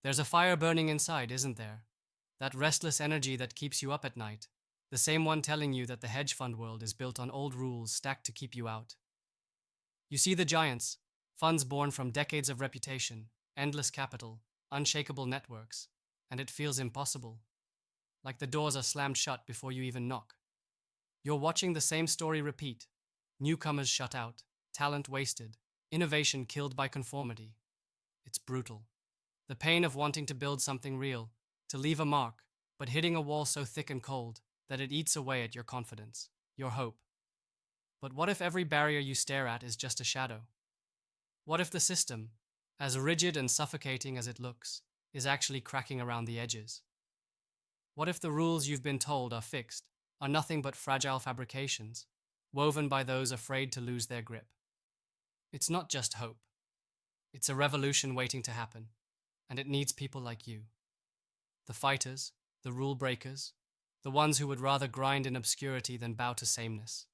There's a fire burning inside, isn't there? That restless energy that keeps you up at night. The same one telling you that the hedge fund world is built on old rules stacked to keep you out. You see the giants, funds born from decades of reputation, endless capital, unshakable networks, and it feels impossible. Like the doors are slammed shut before you even knock. You're watching the same story repeat. Newcomers shut out, talent wasted, innovation killed by conformity. It's brutal. The pain of wanting to build something real, to leave a mark, but hitting a wall so thick and cold that it eats away at your confidence, your hope. But what if every barrier you stare at is just a shadow? What if the system, as rigid and suffocating as it looks, is actually cracking around the edges? What if the rules you've been told are fixed, are nothing but fragile fabrications, woven by those afraid to lose their grip? It's not just hope. It's a revolution waiting to happen, and it needs people like you. The fighters, the rule breakers, the ones who would rather grind in obscurity than bow to sameness.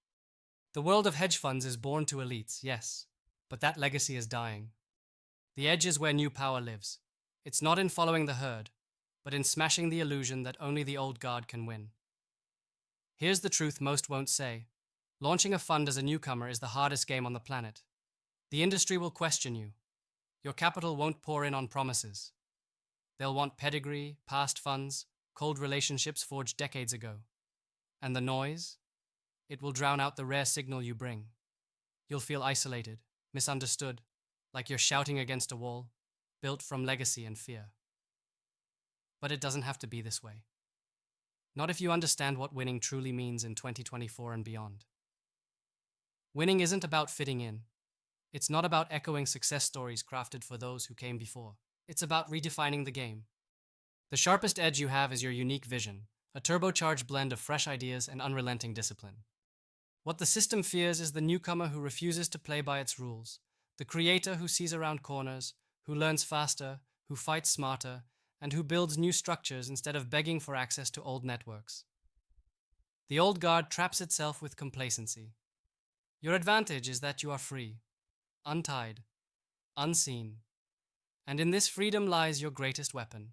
The world of hedge funds is born to elites, yes, but that legacy is dying. The edge is where new power lives. It's not in following the herd, but in smashing the illusion that only the old guard can win. Here's the truth most won't say. Launching a fund as a newcomer is the hardest game on the planet. The industry will question you. Your capital won't pour in on promises. They'll want pedigree, past funds, cold relationships forged decades ago. And the noise? It will drown out the rare signal you bring. You'll feel isolated, misunderstood, like you're shouting against a wall, built from legacy and fear. But it doesn't have to be this way. Not if you understand what winning truly means in 2024 and beyond. Winning isn't about fitting in. It's not about echoing success stories crafted for those who came before. It's about redefining the game. The sharpest edge you have is your unique vision, a turbocharged blend of fresh ideas and unrelenting discipline. What the system fears is the newcomer who refuses to play by its rules, the creator who sees around corners, who learns faster, who fights smarter, and who builds new structures instead of begging for access to old networks. The old guard traps itself with complacency. Your advantage is that you are free, untied, unseen, and in this freedom lies your greatest weapon.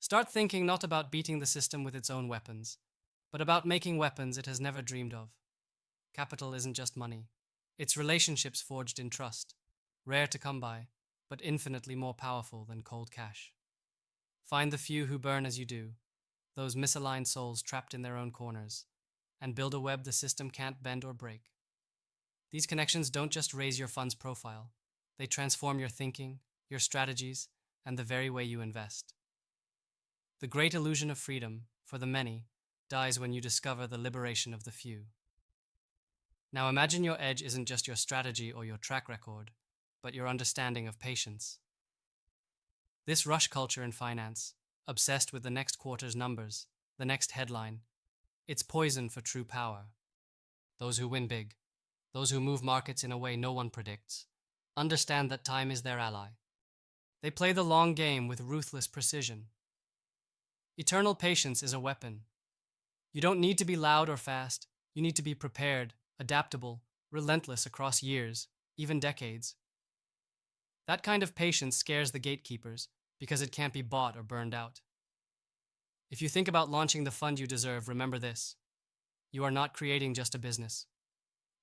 Start thinking not about beating the system with its own weapons, but about making weapons it has never dreamed of. Capital isn't just money. It's relationships forged in trust, rare to come by, but infinitely more powerful than cold cash. Find the few who burn as you do, those misaligned souls trapped in their own corners, and build a web the system can't bend or break. These connections don't just raise your fund's profile, they transform your thinking, your strategies, and the very way you invest. The great illusion of freedom, for the many, dies when you discover the liberation of the few. Now imagine your edge isn't just your strategy or your track record, but your understanding of patience. This rush culture in finance, obsessed with the next quarter's numbers, the next headline, it's poison for true power. Those who win big, those who move markets in a way no one predicts, understand that time is their ally. They play the long game with ruthless precision. Eternal patience is a weapon. You don't need to be loud or fast. You need to be prepared, adaptable, relentless across years, even decades. That kind of patience scares the gatekeepers because it can't be bought or burned out. If you think about launching the fund you deserve, remember this. You are not creating just a business.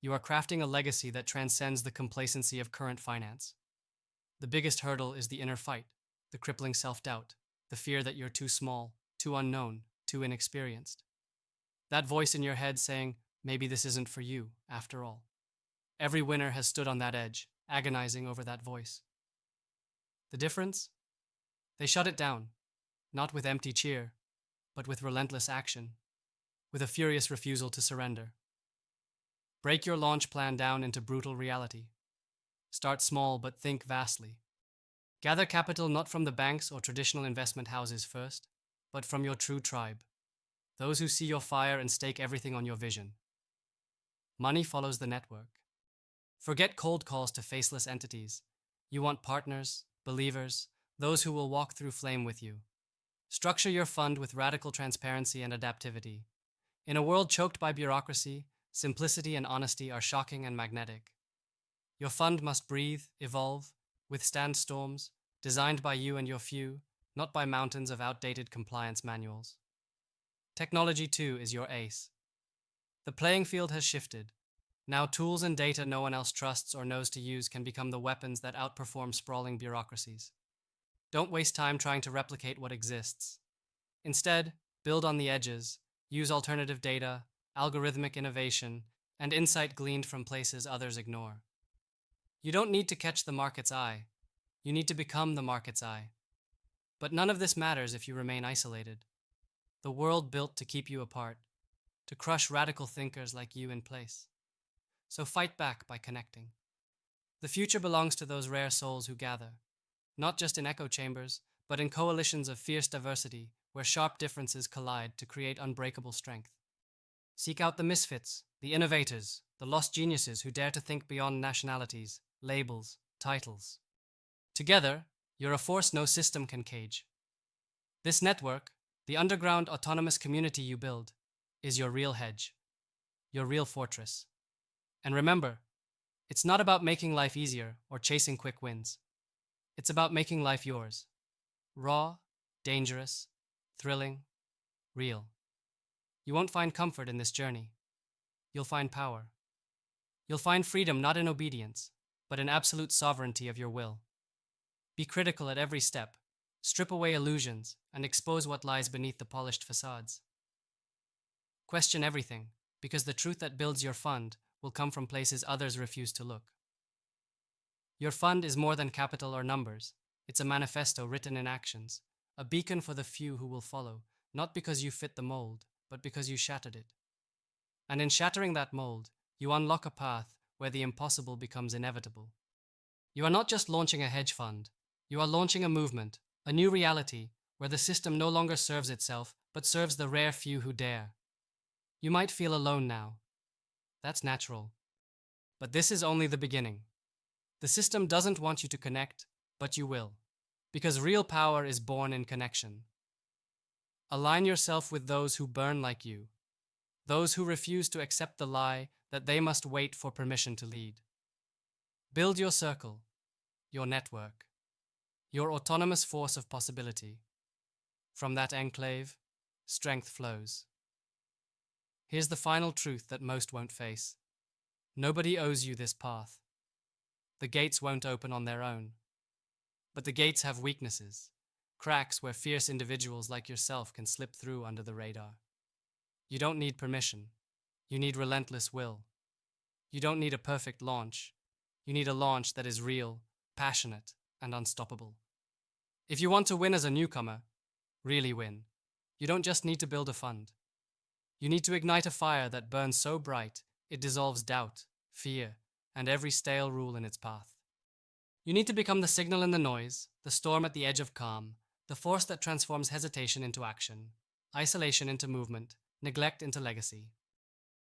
You are crafting a legacy that transcends the complacency of current finance. The biggest hurdle is the inner fight, the crippling self-doubt, the fear that you're too small, too unknown, too inexperienced. That voice in your head saying, maybe this isn't for you, after all. Every winner has stood on that edge, agonizing over that voice. The difference? They shut it down, not with empty cheer, but with relentless action, with a furious refusal to surrender. Break your launch plan down into brutal reality. Start small but think vastly. Gather capital not from the banks or traditional investment houses first, but from your true tribe, those who see your fire and stake everything on your vision. Money follows the network. Forget cold calls to faceless entities. You want partners, believers, those who will walk through flame with you. Structure your fund with radical transparency and adaptivity. In a world choked by bureaucracy, simplicity and honesty are shocking and magnetic. Your fund must breathe, evolve, withstand storms, designed by you and your few, not by mountains of outdated compliance manuals. Technology, too, is your ace. The playing field has shifted. Now tools and data no one else trusts or knows to use can become the weapons that outperform sprawling bureaucracies. Don't waste time trying to replicate what exists. Instead, build on the edges, use alternative data, algorithmic innovation, and insight gleaned from places others ignore. You don't need to catch the market's eye. You need to become the market's eye. But none of this matters if you remain isolated. The world built to keep you apart, to crush radical thinkers like you in place. So fight back by connecting. The future belongs to those rare souls who gather, not just in echo chambers, but in coalitions of fierce diversity where sharp differences collide to create unbreakable strength. Seek out the misfits, the innovators, the lost geniuses who dare to think beyond nationalities, labels, titles. Together, you're a force no system can cage. This network, the underground autonomous community you build, is your real hedge, your real fortress. And remember, it's not about making life easier or chasing quick wins. It's about making life yours. Raw, dangerous, thrilling, real. You won't find comfort in this journey. You'll find power. You'll find freedom not in obedience, but in absolute sovereignty of your will. Be critical at every step. Strip away illusions and expose what lies beneath the polished facades. Question everything, because the truth that builds your fund will come from places others refuse to look. Your fund is more than capital or numbers. It's a manifesto written in actions, a beacon for the few who will follow, not because you fit the mold, but because you shattered it. And in shattering that mold, you unlock a path where the impossible becomes inevitable. You are not just launching a hedge fund, you are launching a movement, a new reality where the system no longer serves itself, but serves the rare few who dare. You might feel alone now. That's natural. But this is only the beginning. The system doesn't want you to connect, but you will. Because real power is born in connection. Align yourself with those who burn like you, those who refuse to accept the lie that they must wait for permission to lead. Build your circle, your network, your autonomous force of possibility. From that enclave, strength flows. Here's the final truth that most won't face. Nobody owes you this path. The gates won't open on their own. But the gates have weaknesses, cracks where fierce individuals like yourself can slip through under the radar. You don't need permission. You need relentless will. You don't need a perfect launch. You need a launch that is real, passionate, and unstoppable. If you want to win as a newcomer, really win, you don't just need to build a fund. You need to ignite a fire that burns so bright it dissolves doubt, fear, and every stale rule in its path. You need to become the signal in the noise, the storm at the edge of calm, the force that transforms hesitation into action, isolation into movement, neglect into legacy.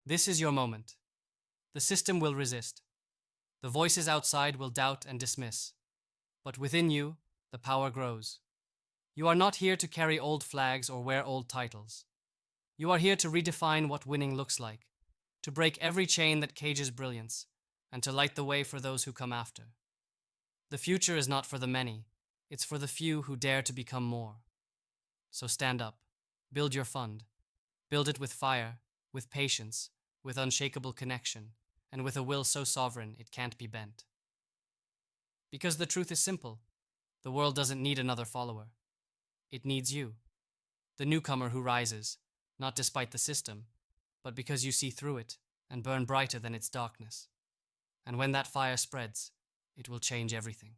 This is your moment. The system will resist. The voices outside will doubt and dismiss. But within you, the power grows. You are not here to carry old flags or wear old titles. You are here to redefine what winning looks like, to break every chain that cages brilliance, and to light the way for those who come after. The future is not for the many, it's for the few who dare to become more. So stand up, build your fund, build it with fire, with patience, with unshakable connection, and with a will so sovereign it can't be bent. Because the truth is simple, the world doesn't need another follower. It needs you, the newcomer who rises, not despite the system, but because you see through it and burn brighter than its darkness. And when that fire spreads, it will change everything.